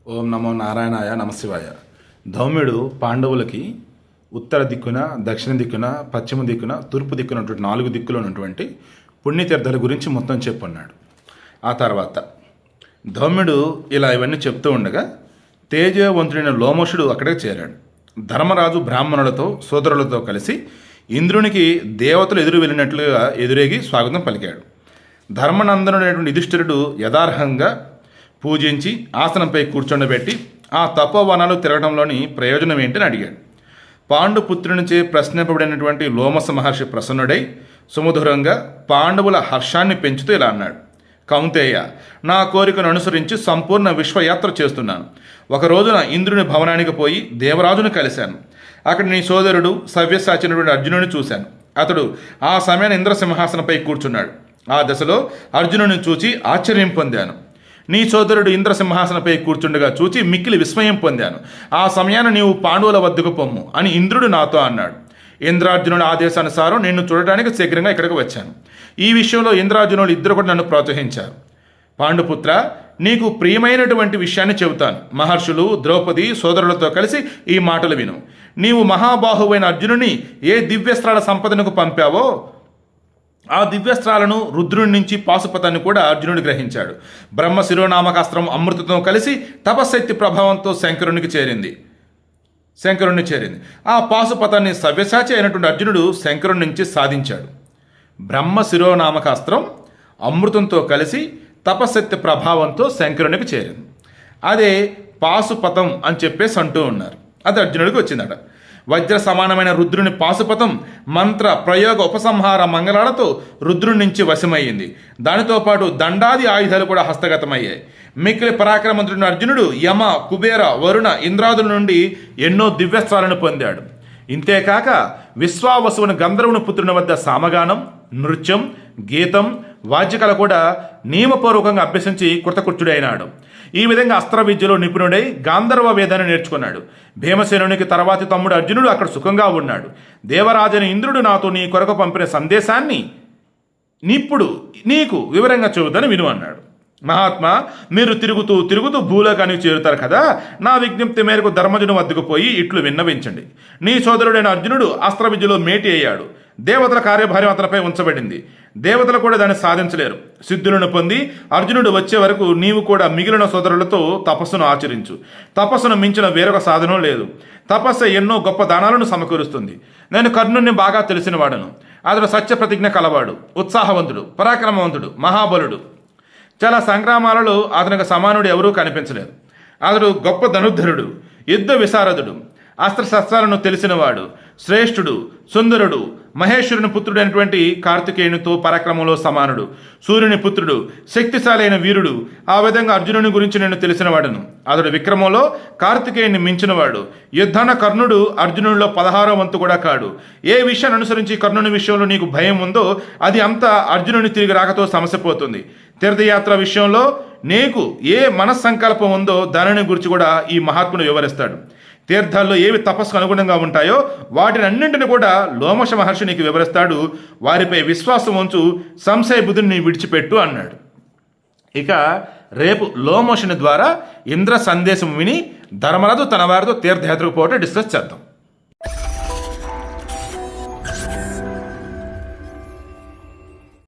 ఓం నమో నారాయణాయ నమశివాయ. ధౌమ్యుడు పాండవులకి ఉత్తర దిక్కున, దక్షిణ దిక్కున, పశ్చిమ దిక్కున, తూర్పు దిక్కున ఉన్నటువంటి 4 దిక్కులో ఉన్నటువంటి పుణ్యతీర్థాల గురించి మొత్తం చెప్పున్నాడు. ఆ తర్వాత ధౌమ్యుడు ఇలా ఇవన్నీ చెప్తూ ఉండగా తేజవంతుడైన లోమశుడు అక్కడికి చేరాడు. ధర్మరాజు బ్రాహ్మణులతో సోదరులతో కలిసి ఇంద్రునికి దేవతలు ఎదురు వెళ్ళినట్లుగా ఎదురేగి స్వాగతం పలికాడు. ధర్మనందనుడైనటువంటి యుధిష్ఠిరుడు యథార్హంగా పూజించి ఆసనంపై కూర్చొండబెట్టి ఆ తపోవనాలు తిరగడంలోని ప్రయోజనం ఏంటని అడిగాడు. పాండుపుత్రునిచే ప్రశ్నింపబడినటువంటి లోమస మహర్షి ప్రసన్నుడై సుమధురంగా పాండవుల హర్షాన్ని పెంచుతూ ఇలా అన్నాడు. కౌంతేయ, నా కోరికను అనుసరించి సంపూర్ణ విశ్వయాత్ర చేస్తున్నాను. ఒక రోజున ఇంద్రుని భవనానికి పోయి దేవరాజును కలిశాను. అక్కడ నీ సోదరుడు సవ్యసాచినటువంటి అర్జునుని చూశాను. అతడు ఆ సమయాన్ని ఇంద్రసింహాసనపై కూర్చున్నాడు. ఆ దశలో అర్జునుని చూచి ఆశ్చర్యం పొందాను. నీ సోదరుడు ఇంద్రసింహాసనపై కూర్చుండగా చూచి మిక్కిలి విస్మయం పొందాను. ఆ సమయాన్ని నీవు పాండవుల వద్దకు పొమ్ము అని ఇంద్రుడు నాతో అన్నాడు. ఇంద్రార్జునుడి ఆదేశానుసారం నిన్ను చూడటానికి శీఘ్రంగా ఇక్కడికి వచ్చాను. ఈ విషయంలో ఇంద్రార్జునులు ఇద్దరు కూడా నన్ను ప్రోత్సహించారు. పాండుపుత్ర, నీకు ప్రియమైనటువంటి విషయాన్ని చెబుతాను. మహర్షులు, ద్రౌపది సోదరులతో కలిసి ఈ మాటలు విను. నీవు మహాబాహువైన అర్జునుని ఏ దివ్యస్త్రాల సంపదనకు పంపావో ఆ దివ్యస్త్రాలను రుద్రుడి నుంచి పాశుపతాన్ని కూడా అర్జునుడు గ్రహించాడు. బ్రహ్మ శిరోనామకాస్త్రం అమృతతో కలిసి తపశక్తి ప్రభావంతో శంకరుని చేరింది. ఆ పాశుపతాన్ని సవ్యసాచి అయినటువంటి అర్జునుడు శంకరుని నుంచి సాధించాడు. బ్రహ్మ శిరోనామకాస్త్రం అమృతంతో కలిసి తపశక్తి ప్రభావంతో శంకరునికి చేరింది. అదే పాశుపతం అని చెప్పేసి అంటూ ఉన్నారు. అది అర్జునుడికి వచ్చిందట. వజ్ర సమానమైన రుద్రుని పాశుపతం మంత్ర ప్రయోగ ఉపసంహార మంగళాలతో రుద్రుడి నుంచి వశమయ్యింది. దానితో పాటు దండాది ఆయుధాలు కూడా హస్తగతమయ్యాయి. మిక్కిలి పరాక్రమంతుడిన అర్జునుడు యమ, కుబేర, వరుణ, ఇంద్రాదుల నుండి ఎన్నో దివ్యస్త్రాలను పొందాడు. ఇంతేకాక విశ్వావసువుని గంధర్వుని పుత్రుని వద్ద సామగానం, నృత్యం, గీతం, వాద్యకళ కూడా నియమపూర్వకంగా అభ్యసించి కృతకృత్యుడైనాడు. ఈ విధంగా అస్త్ర విద్యలో నిపుణుడై గాంధర్వ వేదాన్ని నేర్చుకున్నాడు. భీమసేనునికి తర్వాతి తమ్ముడు అర్జునుడు అక్కడ సుఖంగా ఉన్నాడు. దేవరాజని ఇంద్రుడు నాతో నీ కొరకు పంపిన సందేశాన్ని ఇప్పుడు నీకు వివరంగా చెబుతాను విను అన్నాడు. మహాత్మా, మీరు తిరుగుతూ భూలోకానికి చేరుతారు కదా. నా విజ్ఞప్తి మేరకు ధర్మజుని వద్దకు పోయి ఇట్లు విన్నవించండి. నీ సోదరుడైన అర్జునుడు అస్త్ర విద్యలో మేటి అయ్యాడు. దేవతల కార్యభార్యం అతనిపై ఉంచబడింది. దేవతలు కూడా దాన్ని సాధించలేరు. సిద్ధులను పొంది అర్జునుడు వచ్చే వరకు నీవు కూడా మిగిలిన సోదరులతో తపస్సును ఆచరించు. తపస్సును మించిన వేరొక సాధనం లేదు. తపస్సు ఎన్నో గొప్ప దానాలను సమకూరుస్తుంది. నేను కర్ణుని బాగా తెలిసిన వాడను. అతడు సత్య ప్రతిజ్ఞ కలవాడు, ఉత్సాహవంతుడు, పరాక్రమవంతుడు, మహాబలుడు. చాలా సంగ్రామాలలో అతనికి సమానుడు ఎవరూ కనిపించలేదు. అతడు గొప్ప ధనుర్ధరుడు, యుద్ధ విశారదుడు, అస్త్రశస్త్రాలను తెలిసినవాడు, శ్రేష్ఠుడు, సుందరుడు, మహేశ్వరుని పుత్రుడైనటువంటి కార్తికేయునితో పరాక్రమంలో సమానుడు, సూర్యుని పుత్రుడు, శక్తిశాలి అయిన వీరుడు. ఆ విధంగా అర్జునుని గురించి నేను తెలిసినవాడను. అతడు విక్రమంలో కార్తికేయుని మించినవాడు. యుద్ధాన కర్ణుడు అర్జునుడిలో 16వ వంతు కూడా కాడు. ఏ విషయాన్ని అనుసరించి కర్ణుని విషయంలో నీకు భయం ఉందో అది అంతా అర్జునుని తిరిగి రాకతో సమస్యపోతుంది. తీర్థయాత్ర విషయంలో నీకు ఏ మనస్సంకల్పం ఉందో దానిని గురించి కూడా ఈ మహాత్ముడు వివరిస్తాడు. తీర్థాల్లో ఏవి తపస్సుకు అనుగుణంగా ఉంటాయో వాటిని అన్నింటిని కూడా లోమశ మహర్షి నీకు వివరిస్తాడు. వారిపై విశ్వాసం ఉంచు, సంశయ బుద్ధిని విడిచిపెట్టు అన్నాడు. ఇక రేపు లోమశుని ద్వారా ఇంద్ర సందేశం విని ధర్మరాజు తన వారితో తీర్థయాత్రకు పోవటం డిస్కస్ చేద్దాం.